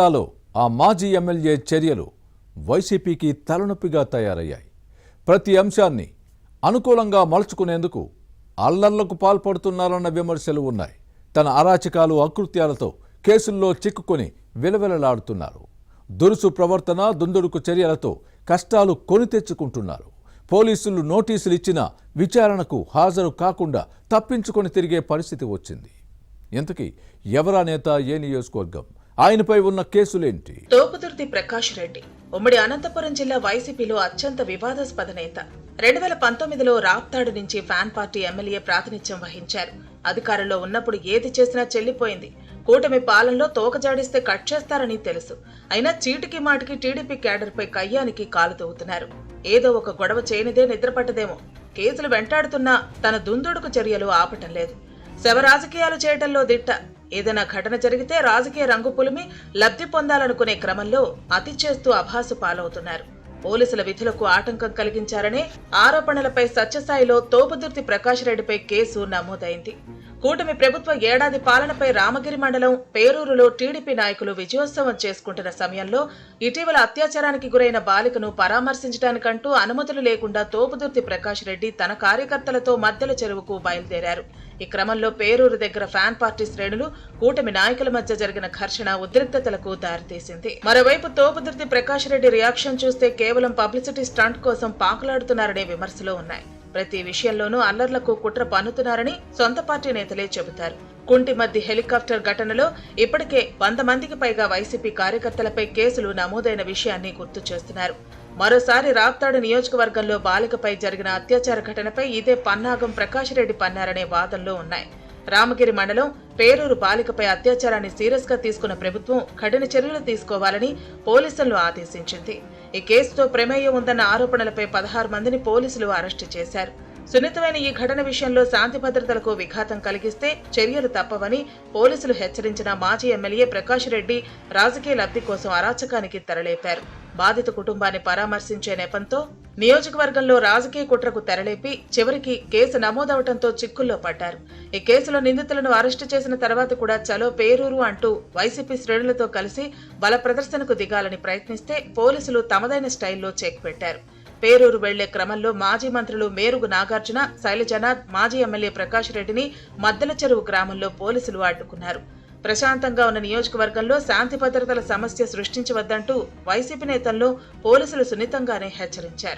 జిల్లాలో ఆ మాజీ ఎమ్మెల్యే చర్యలు వైసీపీకి తలనొప్పిగా తయారయ్యాయి. ప్రతి అంశాన్ని అనుకూలంగా మలుచుకునేందుకు అల్లర్లకు పాల్పడుతున్నారన్న విమర్శలు ఉన్నాయి. తన అరాచకాలు అకృత్యాలతో కేసుల్లో చిక్కుకొని విలవిలలాడుతున్నారు. దురుసు ప్రవర్తన, దుందుడుకు చర్యలతో కష్టాలు కొని తెచ్చుకుంటున్నారు. పోలీసులు నోటీసులు ఇచ్చినా విచారణకు హాజరు కాకుండా తప్పించుకొని తిరిగే పరిస్థితి వచ్చింది. ఇంతకీ ఎవరా నేత, ఏ నియోజకవర్గం, ఆయనపై ఉన్న కేసులేంటి? తోపుదుర్తి ప్రకాష్ రెడ్డి ఉమ్మడి అనంతపురం జిల్లా వైసీపీలో అత్యంత వివాదాస్పద నేత. 2019లో రాప్తాడు నుంచి ఫ్యాన్ పార్టీ ఎమ్మెల్యే ప్రాతినిధ్యం వహించారు. అధికారంలో ఉన్నప్పుడు ఏది చేసినా చెల్లిపోయింది. కూటమి పాలనలో తోకజాడిస్తే కట్ చేస్తారని తెలుసు. అయినా చీటికి మాటికి టీడీపీ క్యాడర్పై కయ్యానికి కాలు తవ్వుతున్నారు. ఏదో ఒక గొడవ చేయనిదే నిద్రపట్టదేమో. కేసులు వెంటాడుతున్నా తన దుందుడుకు చర్యలు ఆపటం లేదు. శవ రాజకీయాలు చేయటంలో దిట్ట. ఏదైనా ఘటన జరిగితే రాజకీయ రంగు పులిమి లబ్ధి పొందాలనుకునే క్రమంలో అతి చేస్తూ అభాసు పాలవుతున్నారు. పోలీసుల విధులకు ఆటంకం కలిగించారనే ఆరోపణలపై సత్యసాయిలో తోపుదుర్తి ప్రకాష్ రెడ్డిపై కేసు నమోదైంది. కూటమి ప్రభుత్వ ఏడాది పాలనపై రామగిరి మండలం పేరూరులో టీడీపీ నాయకులు విజయోత్సవం చేసుకుంటున్న సమయంలో ఇటీవల అత్యాచారానికి గురైన బాలికను పరామర్శించడానికంటూ అనుమతులు లేకుండా తోపుదుర్తి ప్రకాష్ రెడ్డి తన కార్యకర్తలతో మద్దెల చెరువుకు బయలుదేరారు. ఈ క్రమంలో పేరూరు దగ్గర ఫ్యాన్ పార్టీ శ్రేణులు, కూటమి నాయకుల మధ్య జరిగిన ఘర్షణ ఉద్రిక్తతలకు దారితీసింది. మరోవైపు తోపుదుర్తి ప్రకాష్ రెడ్డి రియాక్షన్ చూస్తే కేవలం పబ్లిసిటీ స్టంట్ కోసం పాకులాడుతున్నారనే విమర్శలు ఉన్నాయి. ప్రతి విషయంలోనూ అల్లర్లకు కుట్ర పన్నుతున్నారని సొంత పార్టీ నేతలే చెబుతారు. కుంటి మధ్య హెలికాప్టర్ ఘటనలో ఇప్పటికే 100 మందికి పైగా వైసీపీ కార్యకర్తలపై కేసులు నమోదైన విషయాన్ని గుర్తు చేస్తున్నారు. మరోసారి రాప్తాడు నియోజకవర్గంలో బాలికపై జరిగిన అత్యాచార ఘటనపై ఇదే పన్నాగం ప్రకాష్ రెడ్డి పన్నారనే వాదనలు ఉన్నాయి. రామగిరి మండలం పేరూరు బాలికపై అత్యాచారాన్ని సీరియస్ గా తీసుకున్న ప్రభుత్వం కఠిన చర్యలు తీసుకోవాలని పోలీసులను ఆదేశించింది. ఈ కేసుతో ప్రమేయం ఉందన్న ఆరోపణలపై 16 మందిని పోలీసులు అరెస్టు చేశారు. సున్నితమైన ఈ ఘటన విషయంలో శాంతి భద్రతలకు విఘాతం కలిగిస్తే చర్యలు తప్పవని పోలీసులు హెచ్చరించిన మాజీ ఎమ్మెల్యే ప్రకాష్ రెడ్డి రాజకీయ లబ్ధి కోసం అరాచకానికి తెరలేపారు. బాధిత కుటుంబాన్ని పరామర్శించే నెపంతో నియోజకవర్గంలో రాజకీయ కుట్రకు తెరలేపి చివరికి కేసు నమోదవడంతో చిక్కుల్లో పడ్డారు. ఈ కేసులో నిందితులను అరెస్టు చేసిన తర్వాత కూడా చలో పేరూరు అంటూ వైసీపీ శ్రేణులతో కలిసి బల ప్రదర్శనకు దిగాలని ప్రయత్నిస్తే పోలీసులు తమదైన స్టైల్లో చెక్ పెట్టారు. పేరూరు వెళ్లే క్రమంలో మాజీ మంత్రులు మేరుగు నాగార్జున, శైలజనాథ్, మాజీ ఎమ్మెల్యే ప్రకాష్ రెడ్డిని మద్దెల చెరువు గ్రామంలో పోలీసులు అడ్డుకున్నారు. ప్రశాంతంగా ఉన్న నియోజకవర్గంలో శాంతి భద్రతల సమస్య సృష్టించవద్దంటూ వైసీపీ నేతలను పోలీసులు సున్నితంగానే హెచ్చరించారు.